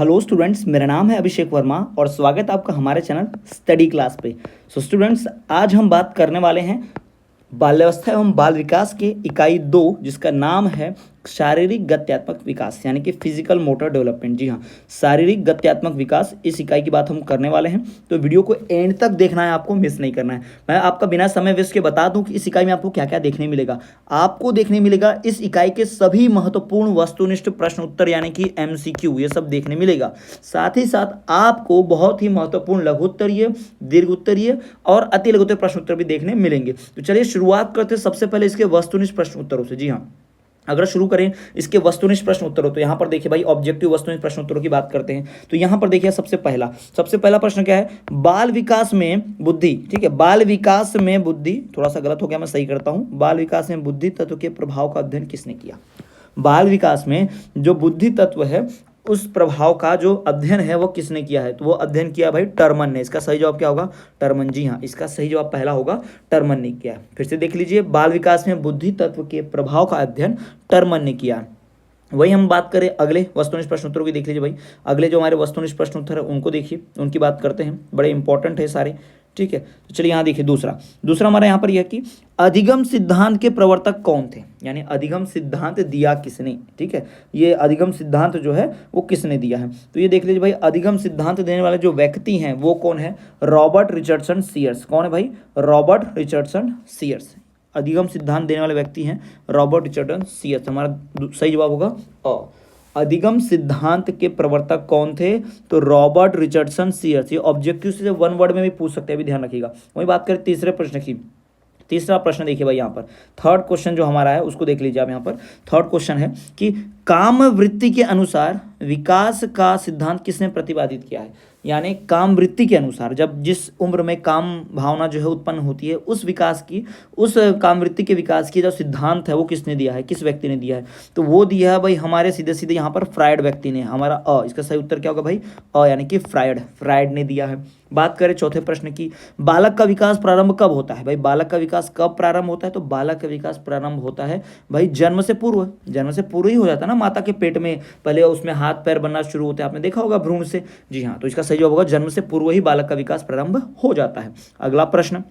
Hello students, मेरा नाम है अभिषेक वर्मा और स्वागत है आपका हमारे चैनल स्टडी क्लास पे। सो स्टूडेंट्स, आज हम बात करने वाले हैं बाल्यावस्था एवं बाल विकास के इकाई 2, जिसका नाम है शारीरिक गत्यात्मक विकास यानी कि फिजिकल मोटर डेवलपमेंट। जी हाँ, शारीरिक गत्यात्मक विकास, इस इकाई की बात हम करने वाले हैं। तो वीडियो को एंड तक देखना है, आपको मिस नहीं करना है। मैं आपका बिना समय वेस्ट के बता दूं कि इस इकाई में आपको क्या क्या देखने मिलेगा। आपको देखने मिलेगा इस इकाई के सभी महत्वपूर्ण वस्तुनिष्ठ प्रश्न उत्तर यानी कि MCQ, ये सब देखने मिलेगा। साथ ही साथ आपको बहुत ही महत्वपूर्ण लघु उत्तरीय, दीर्घ उत्तरीय और अति लघु उत्तरीय प्रश्न उत्तर भी देखने मिलेंगे। तो चलिए शुरुआत करते हैं सबसे पहले इसके वस्तुनिष्ठ प्रश्न उत्तरों से। जी हाँ, अगर शुरू करें इसके वस्तुनिष्ठ प्रश्न उत्तरों, तो यहाँ पर देखिए भाई, ऑब्जेक्टिव वस्तुनिष्ठ प्रश्न उत्तरों की बात करते हैं। तो यहाँ पर देखिए सबसे पहला प्रश्न क्या है, बाल विकास में बुद्धि। ठीक है, बाल विकास में बुद्धि, थोड़ा सा गलत हो गया, मैं सही करता हूँ। बाल विकास में बुद्धि तत्व के प्रभाव का अध्ययन किसने किया। बाल विकास में जो बुद्धि तत्व है उस प्रभाव का जो अध्ययन है वो किसने किया है, तो वो अध्ययन किया भाई टर्मन ने। इसका सही जवाब क्या होगा, टर्मन। जी हाँ, इसका सही जवाब पहला होगा, टर्मन ने किया। फिर से देख लीजिए, बाल विकास में बुद्धि तत्व के प्रभाव का अध्ययन टर्मन ने किया। वही हम बात करें अगले वस्तुनिष्ठ प्रश्न उत्तरों की, देख लीजिए भाई, अगले जो हमारे वस्तुनिष्ठ प्रश्न उत्तर है उनको देखिए, उनकी बात करते हैं, बड़े इंपॉर्टेंट है सारे। ठीक है, तो चलिए यहाँ देखिए, दूसरा हमारा यहाँ पर यह कि अधिगम सिद्धांत के प्रवर्तक कौन थे, यानी अधिगम सिद्धांत दिया किसने। ठीक है, ये अधिगम सिद्धांत जो है वो किसने दिया है, तो ये देख लीजिए भाई, अधिगम सिद्धांत देने वाले जो व्यक्ति हैं वो कौन है, रॉबर्ट रिचर्डसन सीयर्स। कौन है भाई, रॉबर्ट रिचर्डसन सीयर्स। अधिगम सिद्धांत देने वाले व्यक्ति हैं रॉबर्ट रिचर्डसन सीयर्स। हमारा सही जवाब होगा अ। अधिगम सिद्धांत के प्रवर्तक कौन थे, तो रॉबर्ट रिचर्डसन सीयर्स। ये ऑब्जेक्टिव से वन वर्ड में भी पूछ सकते हैं, भी ध्यान रखिएगा। वही बात करें तीसरे प्रश्न की, तीसरा प्रश्न देखिए भाई, यहाँ पर थर्ड क्वेश्चन जो हमारा है उसको देख लीजिए आप। यहाँ पर थर्ड क्वेश्चन है कि काम वृत्ति के अनुसार विकास का सिद्धांत किसने प्रतिपादित किया है, यानी काम वृत्ति के अनुसार जब जिस उम्र में काम भावना जो है उत्पन्न होती है, उस विकास की, उस काम वृत्ति के विकास की जो सिद्धांत है वो किसने दिया है, किस व्यक्ति ने दिया है, तो वो दिया है भाई हमारे सीधे सीधे यहाँ पर फ्रायड व्यक्ति ने। हमारा अ, इसका सही उत्तर क्या होगा भाई, अ, यानी कि फ्रायड ने दिया है। बात करें चौथे प्रश्न की, बालक का विकास प्रारंभ कब होता है। भाई बालक का विकास कब प्रारंभ होता है, तो बालक का विकास प्रारंभ होता है भाई जन्म से पूर्व। जन्म से पूर्व ही हो जाता है ना, माता के पेट में पहले उसमें हाथ पैर बनना शुरू होते हैं, आपने देखा होगा भ्रूण से। जी हाँ, तो इसका सही जवाब होगा जन्म से पूर्व ही बालक का विकास प्रारंभ हो जाता है। अगला प्रश्न,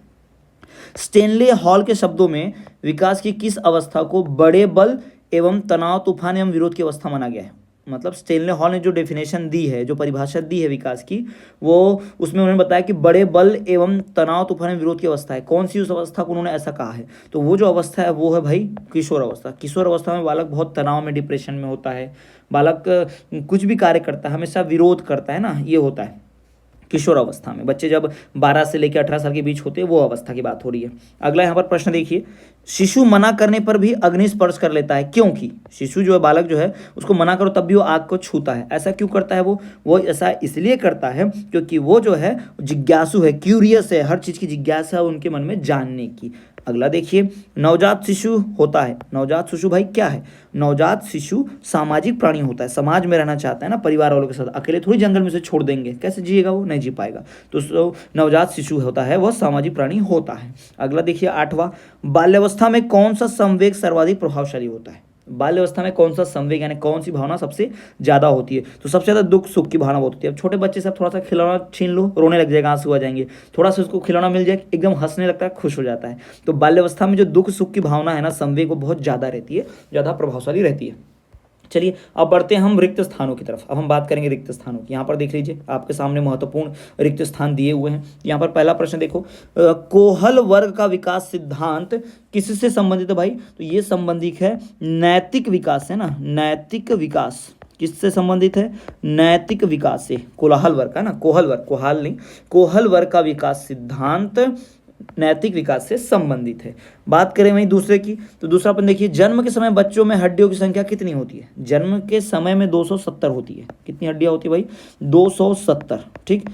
स्टेनले हॉल के शब्दों में विकास की किस अवस्था को बड़े बल एवं तनाव, तूफान एवं विरोध की अवस्था माना गया है। मतलब स्टेनले हॉल ने जो डेफिनेशन दी है, जो परिभाषा दी है विकास की, वो उसमें उन्होंने बताया कि बड़े बल एवं तनाव, तूफान एवं विरोध की अवस्था है। कौन सी उस अवस्था को उन्होंने ऐसा कहा है, तो वो जो अवस्था है वो है भाई किशोर अवस्था। किशोर अवस्था में बालक बहुत तनाव में, डिप्रेशन में होता है। बालक कुछ भी कार्य करता है हमेशा विरोध करता है ना, ये होता है किशोर अवस्था में। बच्चे जब 12 से लेकर 18 साल के बीच होते हैं, वो अवस्था की बात हो रही है। अगला यहाँ पर प्रश्न देखिए, शिशु मना करने पर भी अग्नि स्पर्श कर लेता है, क्योंकि शिशु जो है, बालक जो है, उसको मना करो तब भी वो आग को छूता है। ऐसा क्यों करता है वो ऐसा इसलिए करता है क्योंकि वो जो है जिज्ञासु है, क्यूरियस है, हर चीज़ की जिज्ञासा है उनके मन में जानने की। अगला देखिए, नवजात शिशु होता है। नवजात शिशु भाई क्या है, नवजात शिशु सामाजिक प्राणी होता है, समाज में रहना चाहता है ना, परिवार वालों के साथ। अकेले थोड़ी जंगल में से छोड़ देंगे, कैसे जिएगा वो, नहीं जी पाएगा। तो नवजात शिशु होता है वह सामाजिक प्राणी होता है। अगला देखिए आठवां, बाल्यावस्था में कौन सा संवेग सर्वाधिक प्रभावशाली होता है। बाल्यावस्था में कौन सा संवेग यानी कौन सी भावना सबसे ज्यादा होती है, तो सबसे ज्यादा दुख सुख की भावना होती है। अब छोटे बच्चे से आप थोड़ा सा खिलौना छीन लो, रोने लग जाएगा, आंसू आ जाएंगे। थोड़ा सा उसको खिलौना मिल जाए, एकदम हंसने लगता है, खुश हो जाता है। तो बाल्यावस्था में जो दुख सुख की भावना है ना, संवेग, वो बहुत ज्यादा रहती है, ज्यादा प्रभावशाली रहती है। चलिए अब बढ़ते हैं हम रिक्त स्थानों की तरफ। अब हम बात करेंगे रिक्त स्थानों की। यहाँ पर देख लीजिए, आपके सामने महत्वपूर्ण रिक्त स्थान दिए हुए हैं। यहाँ पर पहला प्रश्न देखो, कोहल वर्ग का विकास सिद्धांत किससे संबंधित है भाई, तो ये संबंधित है नैतिक विकास है ना, नैतिक विकास किससे संबंधित है, नैतिक विकास से। कोलाहल वर्ग का ना, कोहल वर्ग, कोहाल नहीं, कोहल वर्ग का विकास सिद्धांत नैतिक विकास से संबंधित है। बात करें वहीं दूसरे की, तो दूसरा अपन देखिए, जन्म के समय बच्चों में हड्डियों की संख्या कितनी होती है। जन्म के समय में 270 होती है। कितनी हड्डियां होती है भाई, 270। ठीक,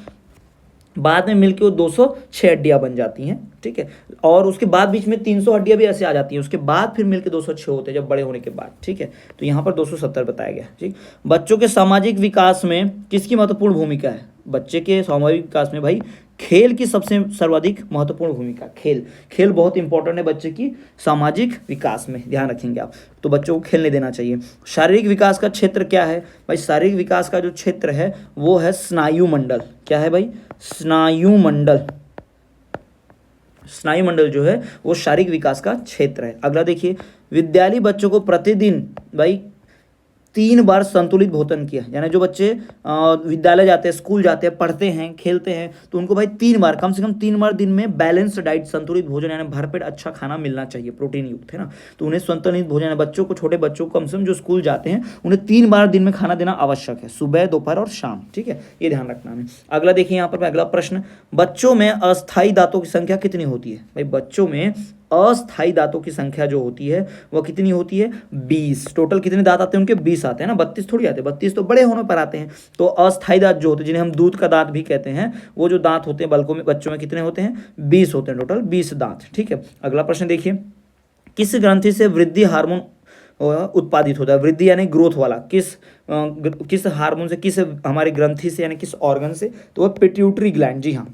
बाद में मिलकर वो 206 हड्डियां बन जाती हैं। ठीक है, और उसके बाद बीच में 300 हड्डियां भी ऐसे आ जाती हैं, उसके बाद फिर मिलकर 206 होते हैं जब बड़े होने के बाद। ठीक है, तो यहाँ पर 270 बताया गया। ठीक, बच्चों के सामाजिक विकास में किसकी महत्वपूर्ण भूमिका है, बच्चे के सामाजिक विकास में भाई खेल की सबसे सर्वाधिक महत्वपूर्ण भूमिका। खेल, खेल बहुत इंपॉर्टेंट है बच्चे की सामाजिक विकास में, ध्यान रखेंगे आप। तो बच्चों को खेलने देना चाहिए। शारीरिक विकास का क्षेत्र क्या है भाई? शारीरिक विकास का जो क्षेत्र है वो है स्नायु मंडल। क्या है भाई? स्नायु मंडल। स्नायु मंडल जो है वो शारीरिक विकास का क्षेत्र है। अगला देखिए, विद्यालय बच्चों को प्रतिदिन भाई 3 बार संतुलित भोजन किया, यानी जो बच्चे विद्यालय जाते हैं, स्कूल जाते हैं, पढ़ते हैं, खेलते हैं, तो उनको भाई 3 बार, कम से कम 3 बार दिन में बैलेंस डाइट, संतुलित भोजन यानी भरपेट अच्छा खाना मिलना चाहिए, प्रोटीन युक्त, है ना। तो उन्हें संतुलित भोजन, बच्चों को, छोटे बच्चों को कम से कम जो स्कूल जाते हैं उन्हें 3 बार दिन में खाना देना आवश्यक है, सुबह, दोपहर और शाम। ठीक है, ये ध्यान रखना है। अगला देखिए यहाँ पर अगला प्रश्न, बच्चों में अस्थायी दांतों की संख्या कितनी होती है? भाई बच्चों में अस्थायी दांतों की संख्या जो होती है वह कितनी होती है? 20। टोटल कितने दांत आते हैं उनके? 20 आते हैं ना, 32 थोड़ी आते हैं, 32 तो बड़े होने पर आते हैं। तो अस्थायी दांत जो होते हैं, जिन्हें हम दूध का दांत भी कहते हैं, वो जो दांत होते हैं बल्कों में, बच्चों में कितने होते हैं? 20 होते हैं, टोटल 20 दांत। ठीक है, अगला प्रश्न देखिए, किस ग्रंथि से वृद्धि हार्मोन उत्पादित होता है? वृद्धि यानी ग्रोथ वाला, किस हार्मोन से, किस हमारे ग्रंथि से यानी किस ऑर्गन से? तो वह पिट्यूटरी ग्लैंड। जी हाँ,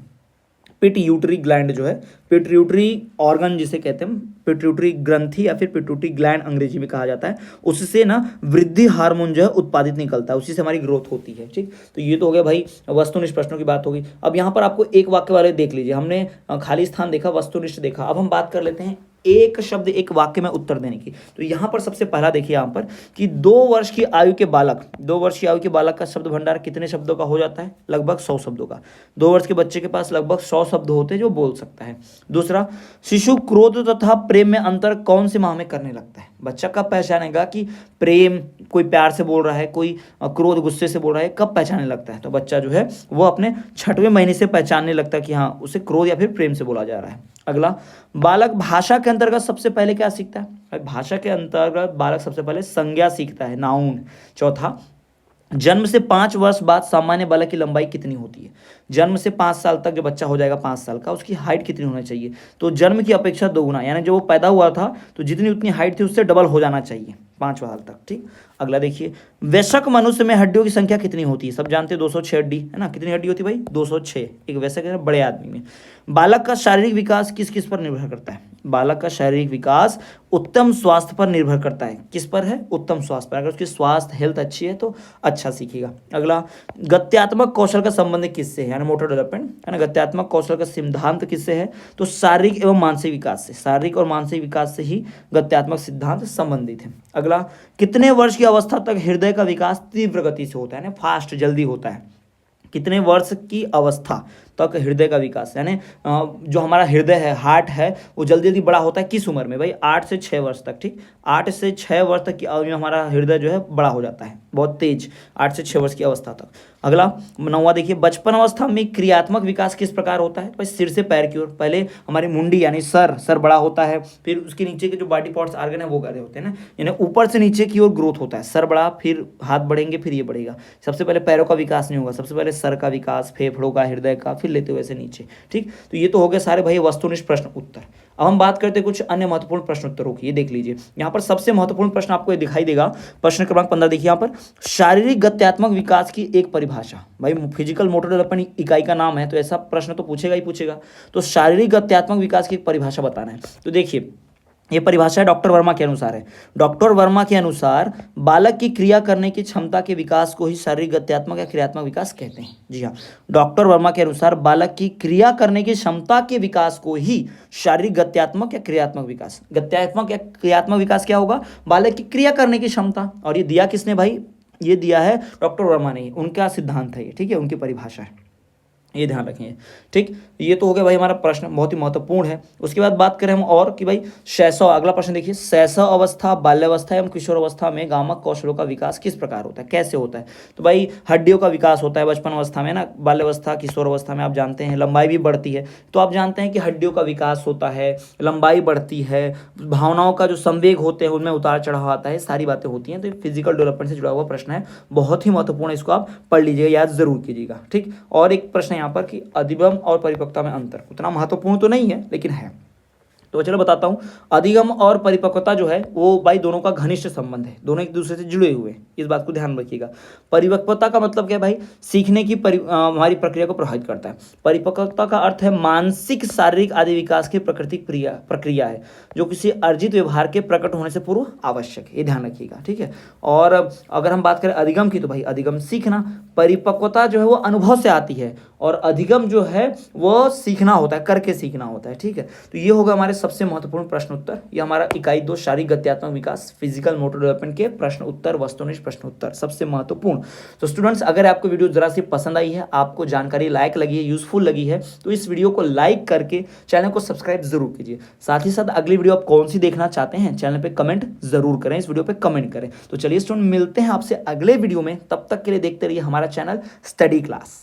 पिट्यूटरी ग्लैंड जो है, पिट्यूटरी ऑर्गन जिसे कहते हैं, पिट्यूटरी ग्रंथि या फिर पिट्यूटरी ग्लैंड अंग्रेजी में कहा जाता है, उससे ना वृद्धि हार्मोन जो है उत्पादित निकलता है, उसी से हमारी ग्रोथ होती है। ठीक, तो ये तो हो गया भाई वस्तुनिष्ठ प्रश्नों की बात होगी। अब यहाँ पर आपको एक वाक्य वाले देख लीजिए, हमने खाली स्थान देखा, वस्तुनिष्ठ देखा, अब हम बात कर लेते हैं एक शब्द एक वाक्य में उत्तर देने की। तो यहाँ पर सबसे पहला देखिए यहाँ पर कि 2 वर्ष की आयु के बालक, 2 वर्ष की आयु के बालक का शब्द भंडार कितने शब्दों का हो जाता है? लगभग 100 शब्दों का। 2 वर्ष के बच्चे के पास लगभग 100 शब्द होते हैं जो बोल सकता है। दूसरा, शिशु क्रोध तथा प्रेम में अंतर कौन से माह में करने लगता है? बच्चा कब पहचानेगा कि प्रेम, कोई प्यार से बोल रहा है, कोई क्रोध गुस्से से बोल रहा है, कब पहचानने लगता है? तो बच्चा जो है वो अपने 6वें महीने से पहचानने लगता है कि हाँ, उसे क्रोध या फिर प्रेम से बोला जा रहा है। अगला, बालक भाषा के अंतर्गत सबसे पहले क्या सीखता है? भाषा के अंतर्गत बालक सबसे पहले संज्ञा सीखता है, नाउन। चौथा, जन्म से 5 वर्ष बाद सामान्य बालक की लंबाई कितनी होती है? जन्म से 5 साल तक जो बच्चा हो जाएगा, 5 साल का, उसकी हाइट कितनी होनी चाहिए? तो जन्म की अपेक्षा 2 गुना, यानी जो वो पैदा हुआ था तो जितनी उतनी हाइट थी उससे डबल हो जाना चाहिए 5 साल तक। ठीक, अगला देखिए, वयस्क मनुष्य में हड्डियों की संख्या कितनी होती है? सब जानते हैं 206 हड्डी, है ना। कितनी हड्डी होती है भाई? 206, एक वयस्क है बड़े आदमी में। बालक का शारीरिक विकास किस किस पर निर्भर करता है? बालक का शारीरिक विकास उत्तम स्वास्थ्य पर निर्भर करता है। किस पर है? उत्तम स्वास्थ्य पर। अगर उसकी स्वास्थ्य हेल्थ अच्छी है तो अच्छा सीखेगा। अगला, गत्यात्मक कौशल का संबंध किससे है? यानी मोटर डेवलपमेंट, है ना। गत्यात्मक कौशल का सिद्धांत किससे है? तो शारीरिक एवं मानसिक विकास से, शारीरिक और मानसिक विकास से ही गत्यात्मक सिद्धांत संबंधित है। अगला, कितने वर्ष की अवस्था तक हृदय का विकास तीव्र गति से होता है, यानी फास्ट, जल्दी होता है? कितने वर्ष की अवस्था तक हृदय का विकास, यानी जो हमारा हृदय है, हार्ट है, वो जल्दी जल्दी बड़ा होता है किस उम्र में? भाई 8 से 6 वर्ष तक। ठीक, 8 से 6 वर्ष तक की आयु में हमारा हृदय जो है बड़ा हो जाता है, बहुत तेज, 8 से 6 वर्ष की अवस्था तक। अगला 9वां देखिए, बचपन अवस्था में क्रियात्मक विकास किस प्रकार होता है? भाई सिर से पैर की ओर, पहले हमारी मुंडी यानी सर बड़ा होता है, फिर उसके नीचे के जो बॉडी पार्ट्स ऑर्गन है वो बड़े होते हैं ना, यानी ऊपर से नीचे की ओर ग्रोथ होता है। सर बड़ा, फिर हाथ बढ़ेंगे, फिर ये बढ़ेगा। सबसे पहले पैरों का विकास नहीं होगा, सबसे पहले सर का विकास, फेफड़ों का, हृदय का, फिर लेते हुए से नीचे। ठीक, तो ये तो हो गए सारे भाई वस्तुनिष्ठ प्रश्न उत्तर। अब हम बात करते हैं कुछ अन्य महत्वपूर्ण प्रश्न उत्तरों की। ये देख लीजिए, यहाँ पर सबसे महत्वपूर्ण प्रश्न आपको ये दिखाई देगा, प्रश्न क्रमांक 15 देखिए यहाँ पर, शारीरिक गत्यात्मक विकास की एक परिभाषा। भाई फिजिकल मोटर डेवलपमेंट इकाई का नाम है तो ऐसा प्रश्न तो पूछेगा ही पूछेगा। तो शारीरिक गत्यात्मक विकास की एक परिभाषा बताना है। तो देखिए, ये परिभाषा डॉक्टर वर्मा के अनुसार है। डॉक्टर वर्मा के अनुसार बालक की क्रिया करने की क्षमता के विकास को ही शारीरिक गत्यात्मक या क्रियात्मक विकास कहते हैं। जी हाँ, डॉक्टर वर्मा के अनुसार बालक की क्रिया करने की क्षमता के विकास को ही शारीरिक गत्यात्मक या क्रियात्मक विकास, गत्यात्मक या क्रियात्मक विकास क्या होगा? बालक की क्रिया करने की क्षमता। और ये दिया किसने भाई? ये दिया है डॉक्टर वर्मा ने, उनका सिद्धांत है ये। ठीक है, उनकी परिभाषा है, ये ध्यान रखेंगे। ठीक, ये तो हो गया भाई हमारा प्रश्न, बहुत ही महत्वपूर्ण है। उसके बाद बात करें हम और कि भाई शैशव, अगला प्रश्न देखिए, शैशव अवस्था, बाल्यावस्था एवं किशोर अवस्था में गामक कौशलों का विकास किस प्रकार होता है, कैसे होता है? तो भाई हड्डियों का विकास होता है बचपन अवस्था में ना, बाल्यावस्था, किशोर अवस्था में आप जानते हैं लंबाई भी बढ़ती है। तो आप जानते हैं कि हड्डियों का विकास होता है, लंबाई बढ़ती है, भावनाओं का जो संवेग होते हैं उनमें उतार चढ़ाव आता है, सारी बातें होती हैं। तो फिजिकल डेवलपमेंट से जुड़ा हुआ प्रश्न है, बहुत ही महत्वपूर्ण है, इसको आप पढ़ लीजिएगा, याद जरूर कीजिएगा। ठीक, और एक प्रश्न यहाँ पर कि अधिगम और परिपक्वता में अंतर, उतना महत्वपूर्ण तो नहीं है लेकिन है। तो चलो बताता हूँ। अधिगम और परिपक्वता जो है वो भाई दोनों का घनिष्ठ संबंध है, दोनों एक दूसरे से जुड़े हुए हैं, इस बात को ध्यान रखिएगा। परिपक्वता का मतलब क्या है भाई, सीखने की हमारी प्रक्रिया को प्रभावित करता है। परिपक्वता का अर्थ है मानसिक, शारीरिक आदि विकास की प्राकृतिक प्रक्रिया है जो किसी अर्जित व्यवहार के प्रकट होने से पूर्व आवश्यक है, ये ध्यान रखिएगा, ठीक है। और अगर हम बात करें अधिगम की, तो भाई अधिगम सीखना, परिपक्वता जो है वो अनुभव से आती है और अधिगम जो है वो सीखना होता है, करके सीखना होता है, ठीक है। तो ये होगा हमारे सबसे महत्वपूर्ण प्रश्न उत्तर। ये हमारा इकाई 2 शारीरिक गत्यात्मक विकास, फिजिकल मोटर डेवलपमेंट के प्रश्न उत्तर, वस्तुनिष्ठ प्रश्न उत्तर, सबसे महत्वपूर्ण। तो स्टूडेंट्स, अगर आपको वीडियो जरा सी पसंद आई है, आपको जानकारी लायक लगी है, यूजफुल लगी है, तो इस वीडियो को लाइक करके चैनल को सब्सक्राइब जरूर कीजिए। साथ ही साथ अगली वीडियो आप कौन सी देखना चाहते हैं चैनल पे कमेंट जरूर करें, इस वीडियो पे कमेंट करें। तो चलिए स्टूडेंट, मिलते हैं आपसे अगले वीडियो में, तब तक के लिए देखते रहिए हमारा चैनल स्टडी क्लास।